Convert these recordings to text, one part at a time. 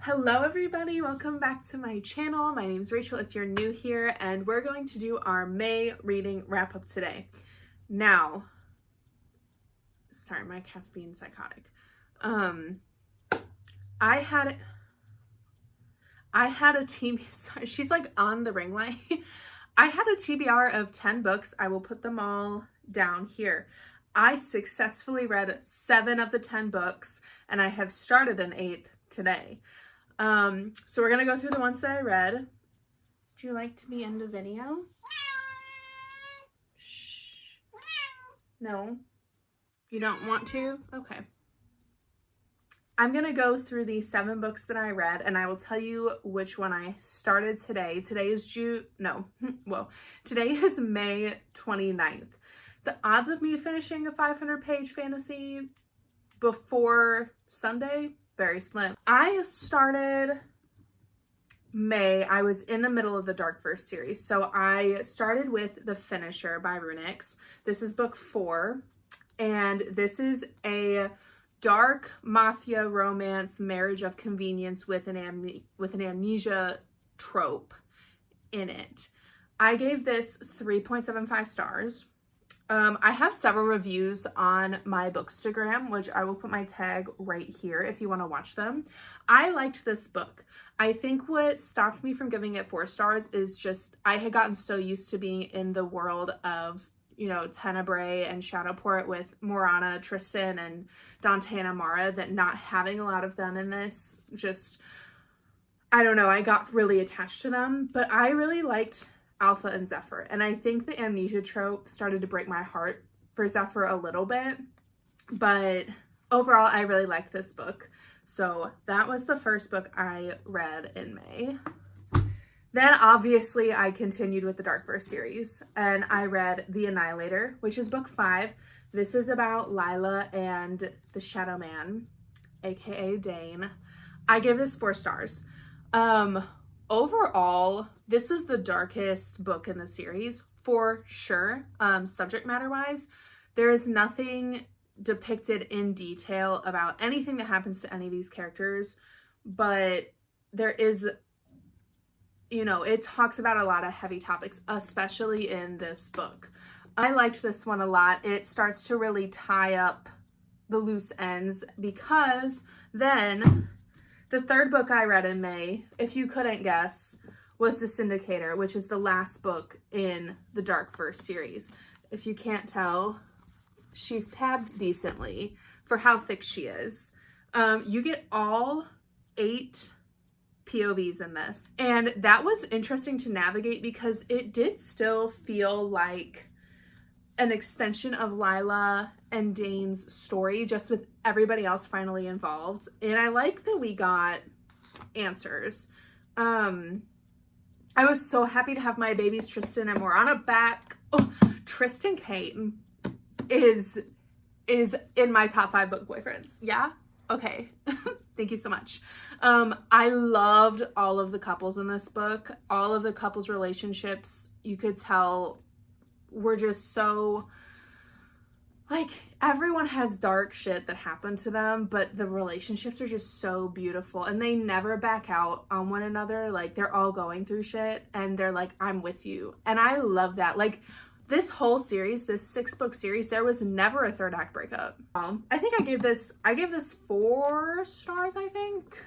Hello everybody, welcome back to my channel. My name is Rachel if you're new here, and we're going to do our May reading wrap up today. Now, sorry, my cat's being psychotic. I had a sorry, she's like on the ring light. I had a TBR of 10 books. I will put them all down here. I successfully read 7 of the 10 books, and I have started an 8th today. So we're gonna go through the ones that I read. Would you like to be in the video? Shh. No? You don't want to? Okay. I'm gonna go through the 7 books that I read, and I will tell you which one I started today. Today is today is May 29th. The odds of me finishing a 500-page fantasy before Sunday, very slim. I started May, I was in the middle of the Dark Verse series. So I started with The Finisher by Runix. This is book 4, and this is a dark mafia romance marriage of convenience with an amnesia trope in it. I gave this 3.75 stars. I have several reviews on my Bookstagram, which I will put my tag right here if you want to watch them. I liked this book. I think what stopped me from giving it 4 stars is just I had gotten so used to being in the world of, you know, Tenebrae and Shadowport with Morana, Tristan, and Dante and Amara that not having a lot of them in this just, I don't know, I got really attached to them. But I really liked Alpha and Zephyr, and I think the amnesia trope started to break my heart for Zephyr a little bit, but overall I really liked this book. So that was the first book I read in May. Then obviously I continued with the Dark Verse series, and I read The Annihilator, which is book 5. This is about Lila and the Shadow Man, aka Dane. I give this 4 stars. Overall, this was the darkest book in the series, for sure. Subject matter wise, there is nothing depicted in detail about anything that happens to any of these characters, but there is, you know, it talks about a lot of heavy topics, especially in this book. I liked this one a lot. It starts to really tie up the loose ends, because then the 3rd book I read in May, if you couldn't guess, was The Syndicator, which is the last book in the Dark Verse series. If you can't tell, she's tabbed decently for how thick she is. You get all 8 POVs in this, and that was interesting to navigate because it did still feel like an extension of Lila and Dane's story, just with everybody else finally involved. And I like that we got answers. I was so happy to have my babies Tristan and Morana back. Oh, Tristan Kate is in my top 5 book boyfriends. Yeah? Okay. Thank you so much. I loved all of the couples in this book. All of the couples' relationships, you could tell, were just so, like, everyone has dark shit that happened to them, but the relationships are just so beautiful, and they never back out on one another. Like, they're all going through shit, and they're like, I'm with you. And I love that. Like, this whole series, this 6-book series, there was never a 3rd act breakup. I think I gave this 4 stars, I think.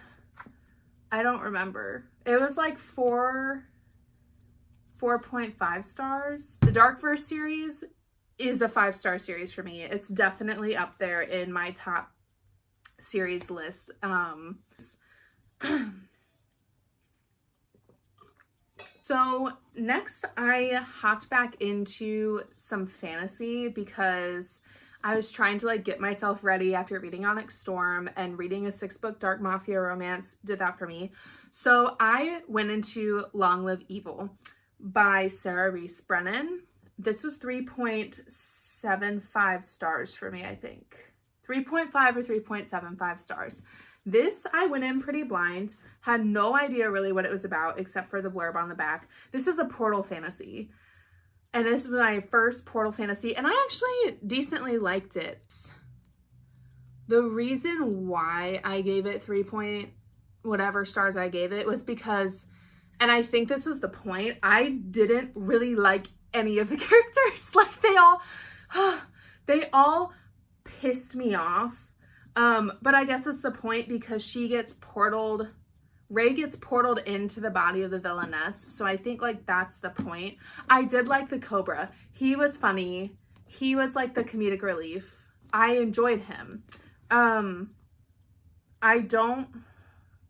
I don't remember. It was like 4.5 stars. The Dark Verse series is a 5-star series for me. It's definitely up there in my top series list. So next I hopped back into some fantasy because I was trying to like get myself ready after reading Onyx Storm, and reading a 6-book dark mafia romance did that for me. So I went into Long Live Evil by Sarah Reese Brennan. This was 3.75 stars for me, I think. 3.5 or 3.75 stars. This, I went in pretty blind, had no idea really what it was about except for the blurb on the back. This is a portal fantasy, and this was my first portal fantasy, and I actually decently liked it. The reason why I gave it 3.75 whatever stars I gave it was because, and I think this was the point, I didn't really like any of the characters. Like they all pissed me off. But I guess it's the point because Ray gets portaled into the body of the villainess. So I think like that's the point. I did like the Cobra. He was funny. He was like the comedic relief. I enjoyed him.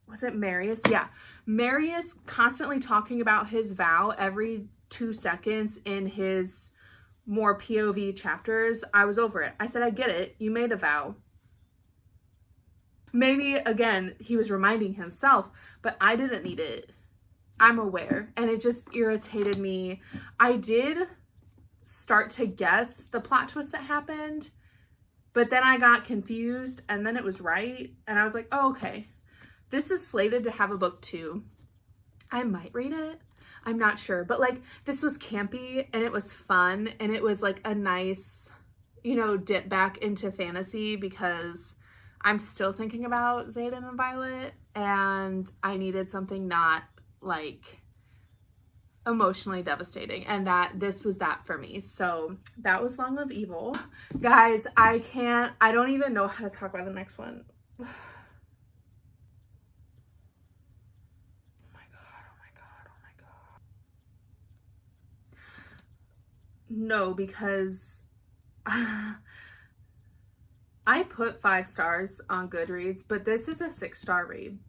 Was it Marius? Yeah. Marius constantly talking about his vow every 2 seconds in his more POV chapters. I was over it. I said, I get it. You made a vow. Maybe, again, he was reminding himself, but I didn't need it. I'm aware. And it just irritated me. I did start to guess the plot twist that happened, but then I got confused, and then it was right. And I was like, oh, okay. This is slated to have a book 2. I might read it. I'm not sure. But, like, this was campy, and it was fun, and it was, like, a nice, you know, dip back into fantasy because I'm still thinking about Xaden and Violet, and I needed something not, like, emotionally devastating, and this was that for me. So that was Long Live Evil. Guys, I don't even know how to talk about the next one. Oh my god. No, because I put 5 stars on Goodreads, but this is a 6-star read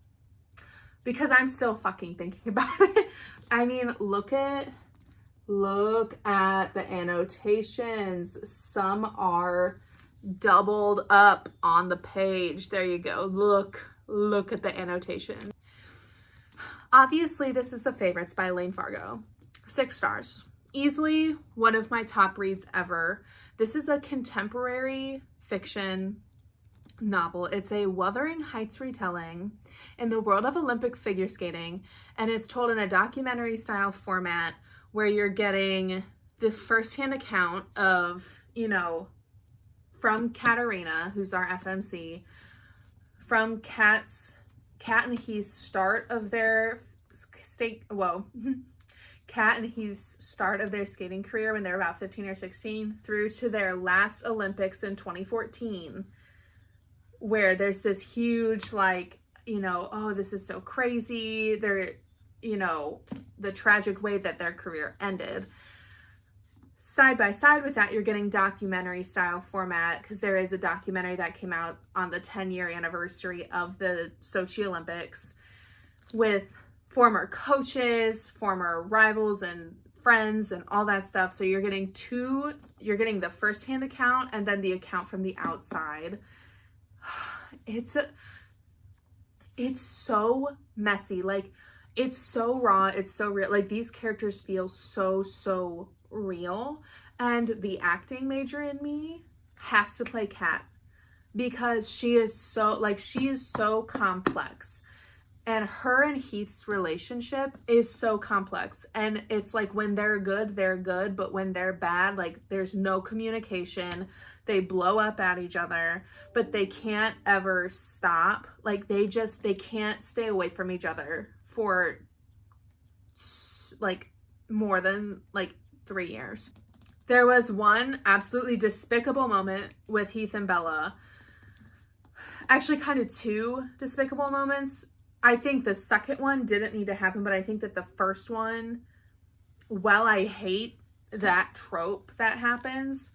because I'm still fucking thinking about it. I mean, look at the annotations. Some are doubled up on the page. There you go. Look at the annotation. Obviously, this is The Favorites by Lane Fargo. 6 stars. Easily one of my top reads ever. This is a contemporary fiction novel. It's a Wuthering Heights retelling in the world of Olympic figure skating, and it's told in a documentary style format where you're getting the firsthand account of, you know, from Katarina, who's our FMC, from Kat and Heath's start of their Kat and Heath's start of their skating career when they were about 15 or 16 through to their last Olympics in 2014, where there's this huge, like, you know, oh, this is so crazy. They're, you know, the tragic way that their career ended. Side by side with that, you're getting documentary style format because there is a documentary that came out on the 10-year anniversary of the Sochi Olympics with former coaches, former rivals and friends and all that stuff. So you're getting the firsthand account and then the account from the outside. It's so messy. Like, it's so raw. It's so real. Like, these characters feel so real. And the acting major in me has to play Kat because she is so complex. And her and Heath's relationship is so complex. And it's like when they're good, but when they're bad, like, there's no communication. They blow up at each other, but they can't ever stop. Like, they can't stay away from each other for, like, more than, like, 3 years. There was one absolutely despicable moment with Heath and Bella. Actually, kind of 2 despicable moments. I think the second one didn't need to happen, but I think that the first one, while I hate that trope that happens,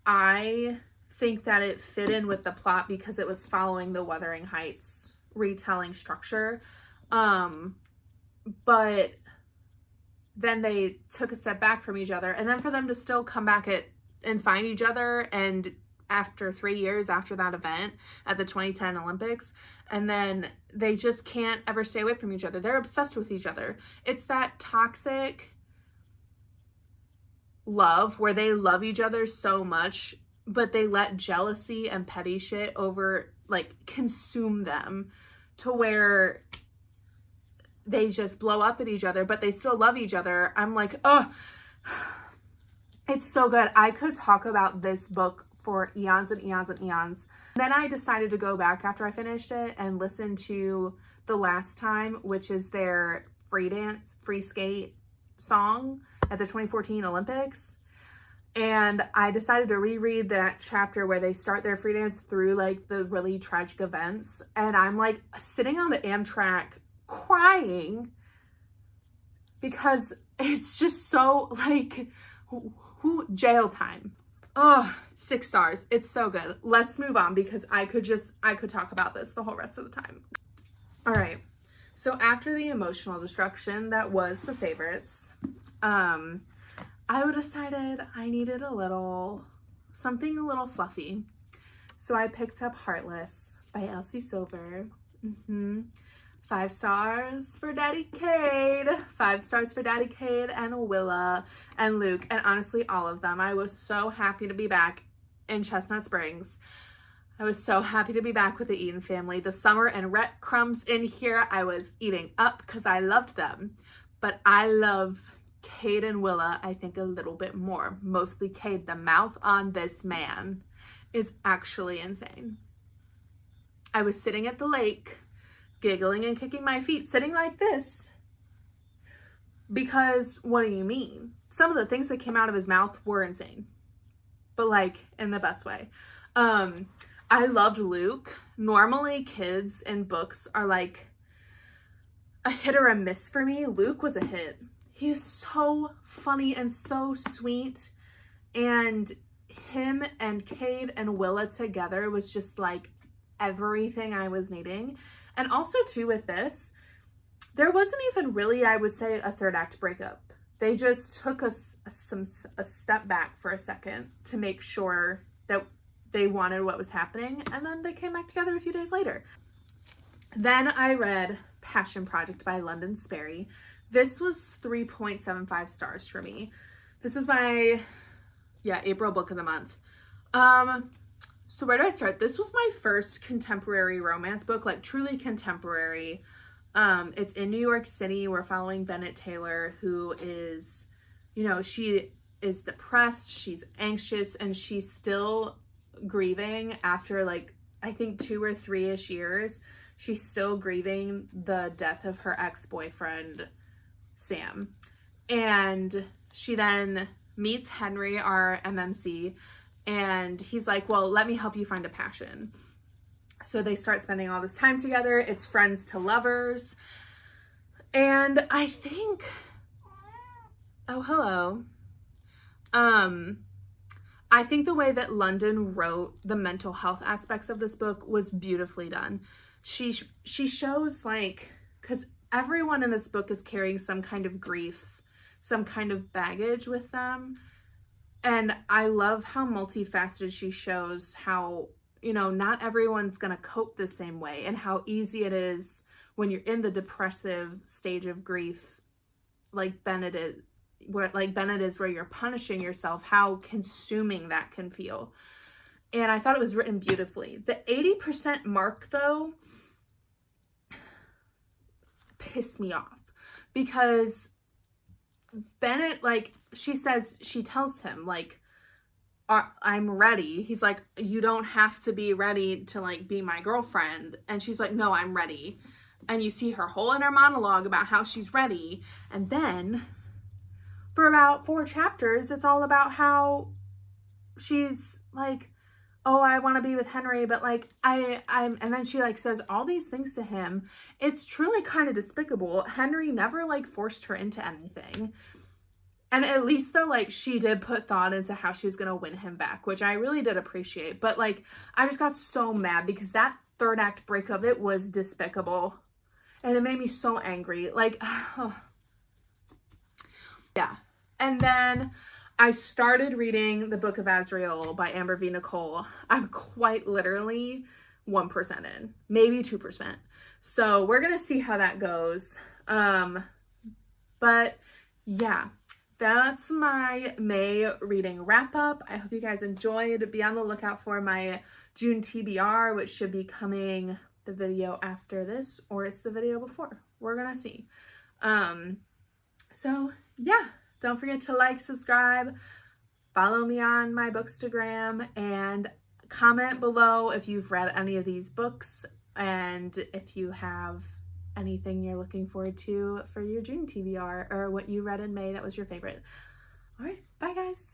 I think that it fit in with the plot because it was following the Wuthering Heights retelling structure. But then they took a step back from each other, and then for them to still come back and find each other, and after 3 years after that event at the 2010 Olympics, and then they just can't ever stay away from each other. They're obsessed with each other. It's that toxic love where they love each other so much, but they let jealousy and petty shit consume them to where they just blow up at each other, but they still love each other. I'm like, oh, it's so good. I could talk about this book for eons and eons and eons. Then I decided to go back after I finished it and listen to The Last Time, which is their free skate song at the 2014 Olympics. And I decided to reread that chapter where they start their free dance through like the really tragic events. And I'm like sitting on the Amtrak crying because it's just so like, jail time. Oh, 6 stars. It's so good. Let's move on because I could talk about this the whole rest of the time. All right. So after the emotional destruction that was the favorites, I decided I needed something a little fluffy. So I picked up Heartless by Elsie Silver. 5 stars for Daddy Cade. 5 stars for Daddy Cade and Willa and Luke, and honestly all of them. I was so happy to be back in Chestnut Springs. I was so happy to be back with the Eaton family. The Summer and Rhett crumbs in here I was eating up because I loved them. But I love Cade and Willa, I think, a little bit more. Mostly Cade. The mouth on this man is actually insane. I was sitting at the lake, giggling and kicking my feet, sitting like this. Because, what do you mean? Some of the things that came out of his mouth were insane. But like, in the best way. I loved Luke. Normally, kids in books are like a hit or a miss for me. Luke was a hit. He is so funny and so sweet. And him and Cade and Willa together was just like everything I was needing. And also too with this, there wasn't even really, I would say, a third act breakup. They just took a step back for a second to make sure that they wanted what was happening, and then they came back together a few days later. Then I read Passion Project by London Sperry. This was 3.75 stars for me. This is my, April book of the month. So where do I start? This was my first contemporary romance book, like truly contemporary. It's in New York City. We're following Bennett Taylor, who is, she is depressed, she's anxious, and she's still grieving after like, I think 2 or 3-ish years. She's still grieving the death of her ex-boyfriend, Sam. And she then meets Henry, our MMC, and he's like, well, let me help you find a passion. So they start spending all this time together. It's friends to lovers. And I think, oh, hello. I think the way that London wrote the mental health aspects of this book was beautifully done. She shows like, because everyone in this book is carrying some kind of grief, some kind of baggage with them. And I love how multifaceted she shows how, not everyone's going to cope the same way, and how easy it is when you're in the depressive stage of grief, like Bennett is, where you're punishing yourself, how consuming that can feel. And I thought it was written beautifully. The 80% mark, though, pissed me off, because Bennett, she tells him, I'm ready. He's like, you don't have to be ready to, be my girlfriend. And she's like, no, I'm ready. And you see her whole inner monologue about how she's ready. And then for about 4 chapters, it's all about how she's like, oh, I want to be with Henry, but and then she says all these things to him. It's truly kind of despicable. Henry never forced her into anything. And at least though, she did put thought into how she was going to win him back, which I really did appreciate. But I just got so mad because that third act breakup, it was despicable. And it made me so angry. Yeah. And then I started reading the Book of Azrael by Amber V. Nicole. I'm quite literally 1% in, maybe 2%. So we're going to see how that goes. But yeah, that's my May reading wrap up. I hope you guys enjoyed. Be on the lookout for my June TBR, which should be coming the video after this, or it's the video before. We're going to see. So yeah. Don't forget to subscribe, follow me on my Bookstagram, and comment below if you've read any of these books and if you have anything you're looking forward to for your June TBR, or what you read in May that was your favorite. All right, bye guys.